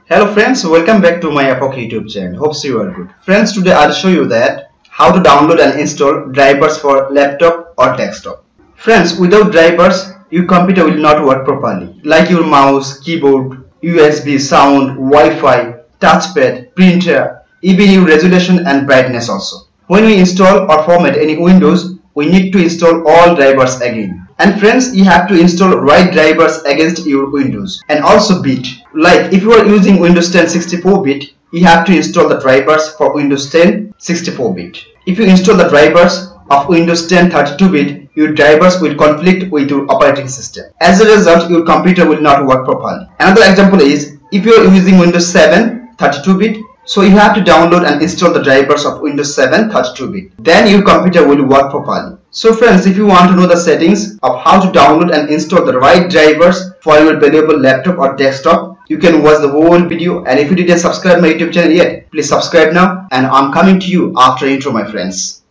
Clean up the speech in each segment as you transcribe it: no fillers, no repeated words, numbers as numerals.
Hello friends, welcome back to my Epoch YouTube channel. Hope you are good. Friends, today I'll show you that how to download and install drivers for laptop or desktop. Friends, without drivers, your computer will not work properly. Like your mouse, keyboard, USB, sound, Wi-Fi, touchpad, printer, even your resolution and brightness also. When we install or format any Windows, we need to install all drivers again. And friends, you have to install right drivers against your Windows and also bit. Like if you are using Windows 10 64-bit, you have to install the drivers for Windows 10 64-bit. If you install the drivers of Windows 10 32-bit, your drivers will conflict with your operating system. As a result, your computer will not work properly. Another example is if you are using Windows 7 32-bit, so you have to download and install the drivers of Windows 7 32-bit. Then your computer will work properly. So friends, if you want to know the settings of how to download and install the right drivers for your valuable laptop or desktop, you can watch the whole video. And if you didn't subscribe my YouTube channel yet, please subscribe now. And I'm coming to you after intro, my friends.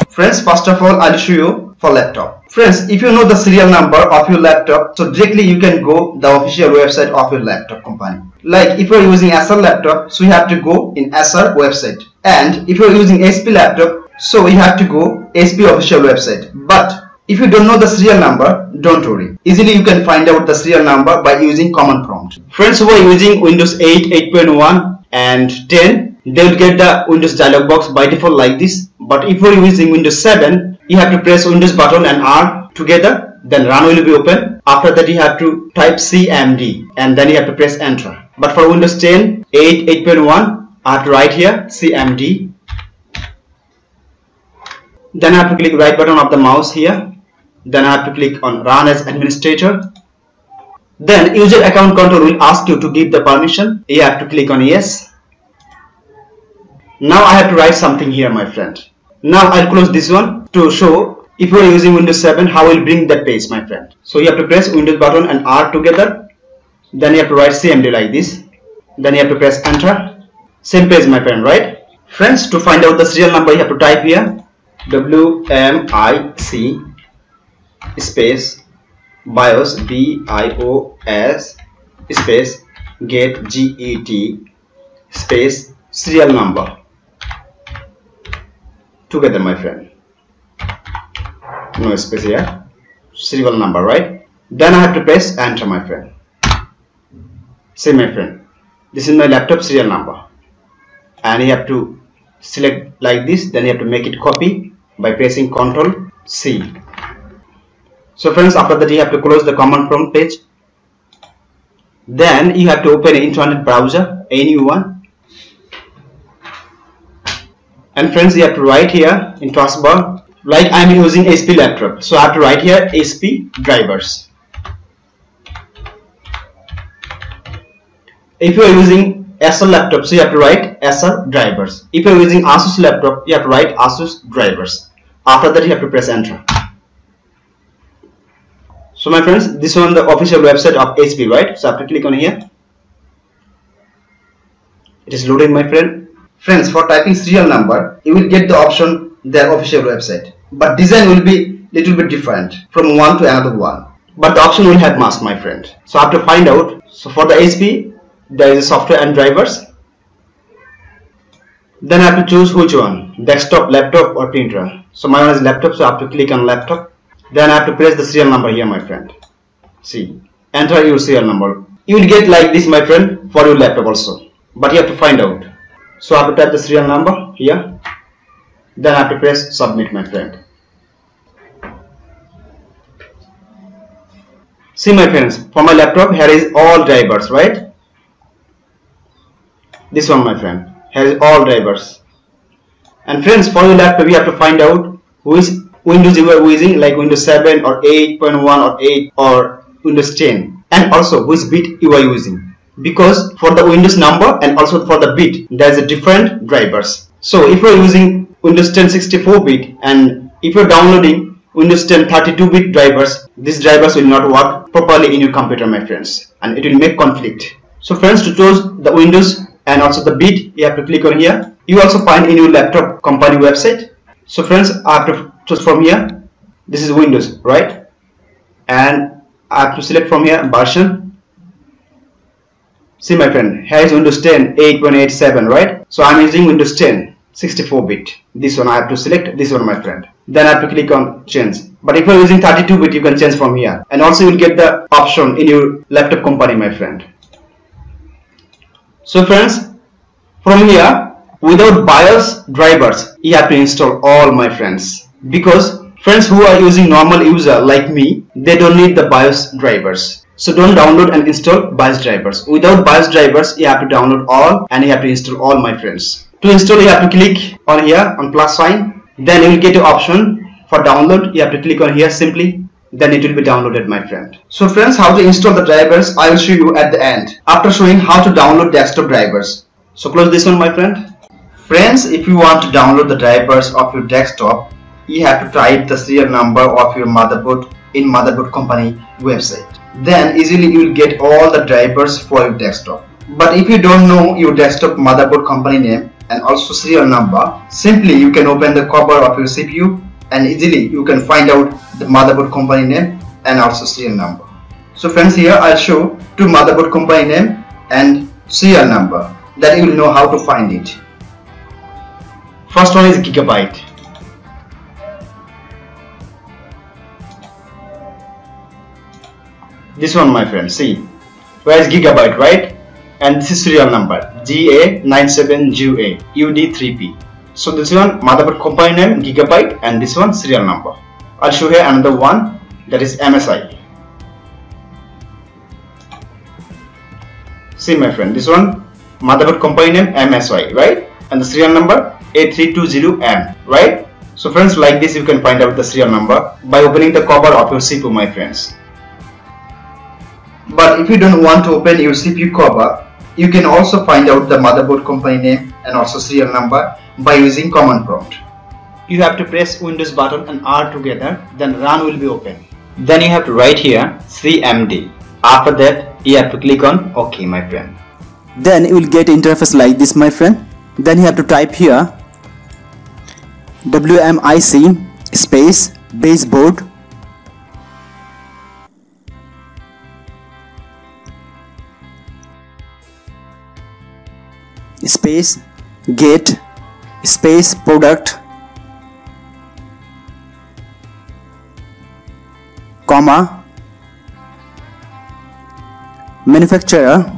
Friends, first of all, I'll show you for laptop. Friends, if you know the serial number of your laptop, so directly you can go the official website of your laptop company. Like if you're using Acer laptop, so you have to go in Acer website. And if you're using HP laptop, so you have to go HP official website. But if you don't know the serial number, don't worry. Easily you can find out the serial number by using command prompt. Friends who are using Windows 8, 8.1 and 10, they will get the Windows dialog box by default like this. But if you're using Windows 7, you have to press Windows button and R together, then run will be open. After that you have to type CMD and then you have to press enter. But for Windows 10, 8, 8.1, I have to write here CMD. Then I have to click right button of the mouse here. Then I have to click on run as administrator. Then user account control will ask you to give the permission. You have to click on yes. Now I have to write something here, my friend. Now I'll close this one to show if you are using Windows 7 how will bring that page, my friend. So you have to press Windows button and R together. Then you have to write CMD like this. Then you have to press enter. Same page, my friend, right? Friends, to find out the serial number you have to type here WMIC space BIOS BIOS space get GET space serial number together, my friend. No space here. Serial number, right? Then I have to press enter, my friend. See, my friend, this is my laptop serial number, and you have to select like this. Then you have to make it copy by pressing Ctrl C. So friends, after that you have to close the command prompt page. Then you have to open an internet browser, a new one. And friends, you have to write here in taskbar, like I'm using HP laptop, so I have to write here HP drivers. If you are using Acer laptop, so you have to write Acer drivers. If you are using Asus laptop, you have to write Asus drivers. After that you have to press enter. So my friends, this one the official website of HP, right? So I have to click on here. It is loading, my friend. Friends, for typing serial number, you will get the option their official website, but design will be little bit different from one to another one. But the option will have mask, my friend. So I have to find out. So for the HP, there is a software and drivers. Then I have to choose which one, desktop, laptop or printer. So my one is laptop, so I have to click on laptop. Then I have to press the serial number here, my friend. See, enter your serial number. You will get like this, my friend, for your laptop also. But you have to find out. So I have to type the serial number here. Then I have to press submit, my friend. See, my friends, for my laptop here is all drivers, right? This one, my friend, here is all drivers. And friends, for your laptop you have to find out which Windows you are using, like Windows 7 or 8.1 or 8 or Windows 10, and also which bit you are using. Because for the Windows number and also for the bit, there is a different drivers. So if you are using Windows 10 64-bit and if you are downloading Windows 10 32-bit drivers, these drivers will not work properly in your computer, my friends, and it will make conflict. So friends, to choose the Windows and also the bit, you have to click on here. You also find in your laptop company website. So friends, I have to choose from here. This is Windows, right? And I have to select from here version. See my friend, here is Windows 10 8.87, right? So I'm using Windows 10 64-bit. This one I have to select, this one my friend. Then I have to click on change. But if you're using 32-bit, you can change from here. And also you'll get the option in your laptop company, my friend. So friends, from here, without BIOS drivers, you have to install all, my friends. Because friends who are using normal user like me, they don't need the BIOS drivers. So don't download and install BIOS drivers. Without BIOS drivers, you have to download all and you have to install all, my friends. To install, you have to click on here on plus sign. Then you will get the option for download. You have to click on here simply. Then it will be downloaded, my friend. So friends, how to install the drivers, I will show you at the end. After showing how to download desktop drivers. So close this one, my friend. Friends, if you want to download the drivers of your desktop, you have to type the serial number of your motherboard in motherboard company website. Then easily you will get all the drivers for your desktop. But if you don't know your desktop motherboard company name and also serial number, simply you can open the cover of your CPU and easily you can find out the motherboard company name and also serial number. So friends, here I'll show two motherboard company name and serial number, that you will know how to find it. First one is Gigabyte. This one, my friend, see, where is Gigabyte, right? And this is serial number GA97GA UD3P. So this one motherboard company name Gigabyte and this one serial number. I'll show here another one, that is MSI. See my friend, this one motherboard company name MSI, right? And the serial number A320M, right? So friends, like this you can find out the serial number by opening the cover of your CPU, my friends. But if you don't want to open your CPU cover, you can also find out the motherboard company name and also serial number by using command prompt. You have to press Windows button and R together, then run will be open. Then you have to write here CMD. After that you have to click on OK, my friend. Then you will get interface like this, my friend. Then you have to type here WMIC space baseboard space get space product comma manufacturer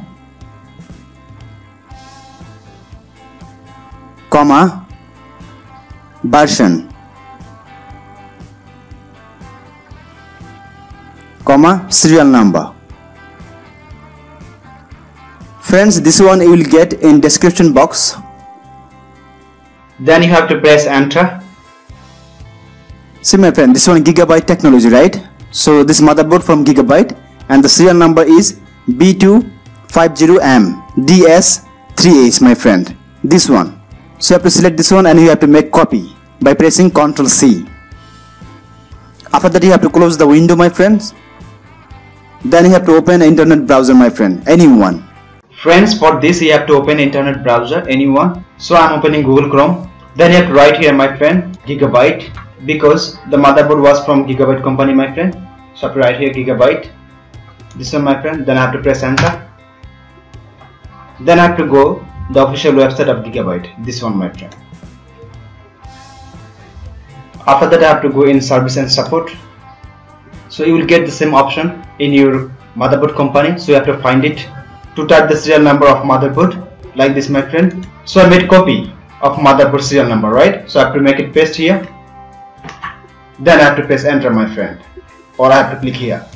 comma version comma serial number. Friends, this one you will get in description box. Then you have to press enter. See my friend, this one Gigabyte technology, right? So this motherboard from Gigabyte and the serial number is B250M DS3H, my friend. This one. So you have to select this one and you have to make copy by pressing Ctrl C. After that you have to close the window, my friends. Then you have to open internet browser, my friend, anyone. Friends, for this you have to open internet browser, anyone. So I'm opening Google Chrome. Then you have to write here, my friend, Gigabyte, because the motherboard was from Gigabyte company, my friend. So I have to write here Gigabyte. This one, my friend. Then I have to press enter. Then I have to go the official website of Gigabyte. This one, my friend. After that I have to go in service and support. So you will get the same option in your motherboard company. So you have to find it. To type the serial number of motherboard like this, my friend. So I made copy of motherboard serial number, right? So I have to make it paste here. Then I have to press enter, my friend, or I have to click here.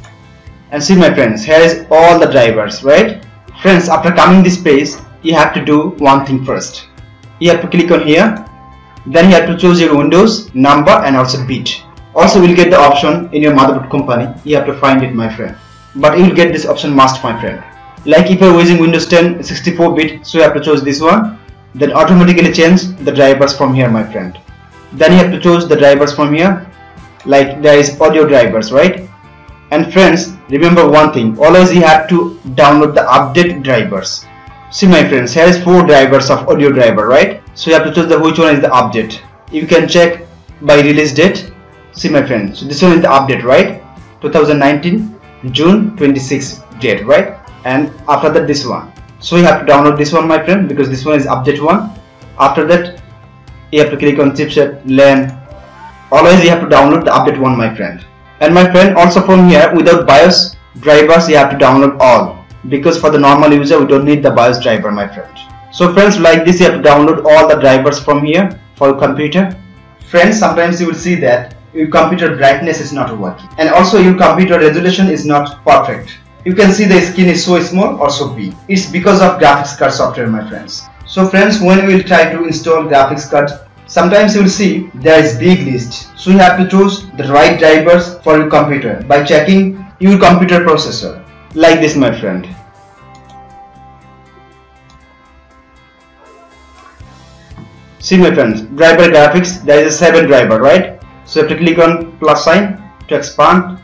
And see my friends, here is all the drivers, right? Friends, after coming this page, you have to do one thing first. You have to click on here. Then you have to choose your Windows number and also bit. Also you will get the option in your motherboard company. You have to find it, my friend. But you will get this option must, my friend. Like if you're using Windows 10 64-bit, so you have to choose this one. Then automatically change the drivers from here, my friend. Then you have to choose the drivers from here. Like there is audio drivers, right? And friends, remember one thing, always you have to download the update drivers. See my friends, here is 4 drivers of audio driver, right? So you have to choose the which one is the update. You can check by release date See my friend, so this one is the update, right? 2019 June 26 date, right? And after that this one, so you have to download this one my friend, because this one is update one. After that you have to click on chipset LAN. Always you have to download the update one my friend. And my friend, also from here, without BIOS drivers you have to download all, because for the normal user we don't need the BIOS driver my friend. So friends, like this you have to download all the drivers from here for your computer. Friends, sometimes you will see that your computer brightness is not working, and also your computer resolution is not perfect. You can see the screen is so small or so big. It's because of graphics card software my friends. So friends, when we will try to install graphics card, sometimes you will see there is big list. So you have to choose the right drivers for your computer by checking your computer processor, like this my friend. See my friends, driver graphics, there is a 7 driver, right? So you have to click on plus sign to expand,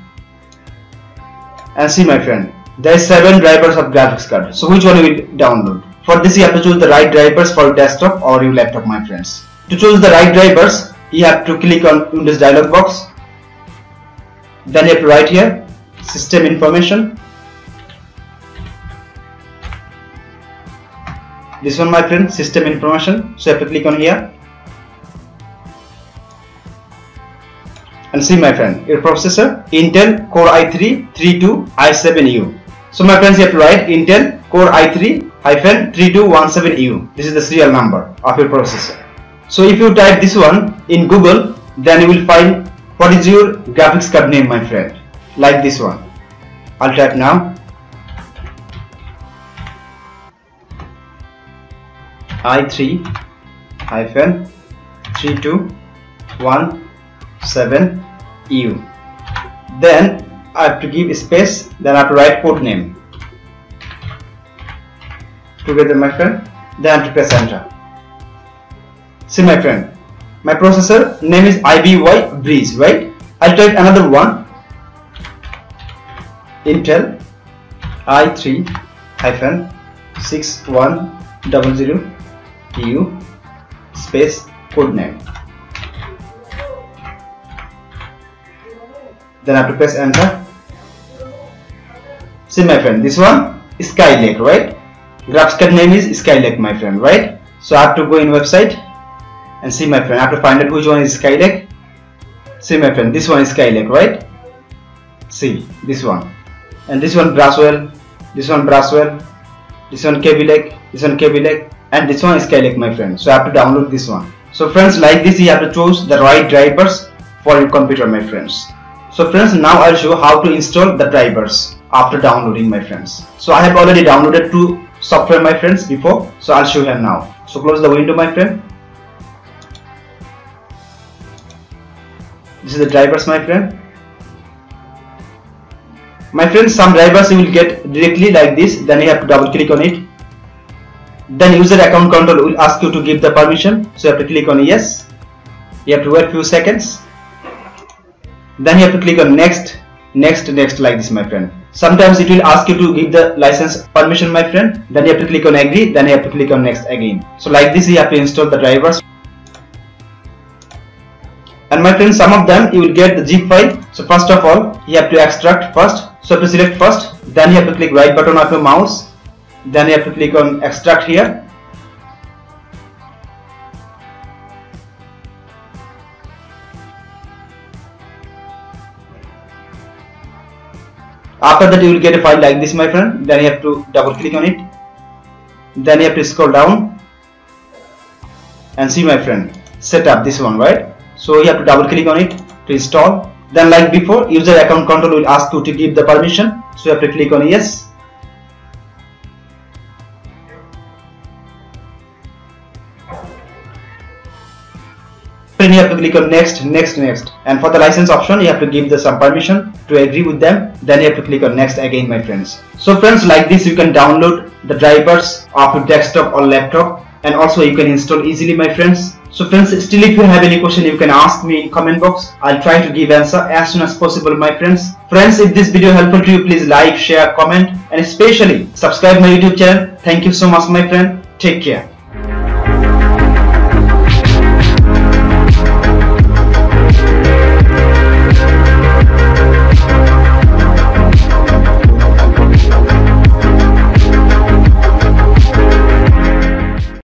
and see my friend, there is 7 drivers of graphics card. So which one you will download? For this you have to choose the right drivers for your desktop or your laptop my friends. To choose the right drivers, you have to click on Windows dialog box. Then you have to write here system information. This one my friend, system information. So you have to click on here. And see my friend, your processor Intel Core i3-32i7U. So my friends, you have to write Intel Core i3-3217U. This is the serial number of your processor. So if you type this one in Google, then you will find what is your graphics card name my friend, like this one. I'll type now i3-3217U. Then I have to give space, then I have to write port name together my friend, then I have to press enter. See my friend, my processor name is IBY Breeze, right? I'll type another one, Intel i3-6100U space code name. Then I have to press enter. See my friend, this one is Skylake, right? Graphics card name is Skylake my friend, right? So I have to go in website and see my friend, I have to find out which one is Skylake. See my friend, this one is Skylake, right? See this one, and this one Braswell, this one Braswell, this one Kaby Lake, this one Kaby Lake, and this one is Skylake my friend. So I have to download this one. So friends, like this you have to choose the right drivers for your computer my friends. So friends, now I'll show how to install the drivers after downloading my friends. So I have already downloaded 2 software my friends before, so I'll show here now. So close the window my friend. This is the drivers my friend. My friends, some drivers you will get directly like this, then you have to double click on it. Then user account control will ask you to give the permission, so you have to click on yes. You have to wait few seconds. Then you have to click on next, next, next, like this my friend. Sometimes it will ask you to give the license permission my friend, then you have to click on agree, then you have to click on next again. So like this you have to install the drivers. And my friends, some of them you will get the zip file. So first of all you have to extract first, so you have to select first, then you have to click right button of your mouse, then you have to click on extract here. After that you will get a file like this my friend, then you have to double click on it, then you have to scroll down and see my friend, setup, this one, right? So you have to double click on it to install. Then like before, user account control will ask you to give the permission, so you have to click on yes. Then you have to click on next, next, next, and for the license option you have to give some permission to agree with them, then you have to click on next again my friends. So friends, like this you can download the drivers of your desktop or laptop, and also you can install easily my friends. So friends, still if you have any question you can ask me in comment box. I'll try to give answer as soon as possible my friends. Friends, if this video helpful to you, please like, share, comment, and especially subscribe my YouTube channel. Thank you so much my friend. Take care.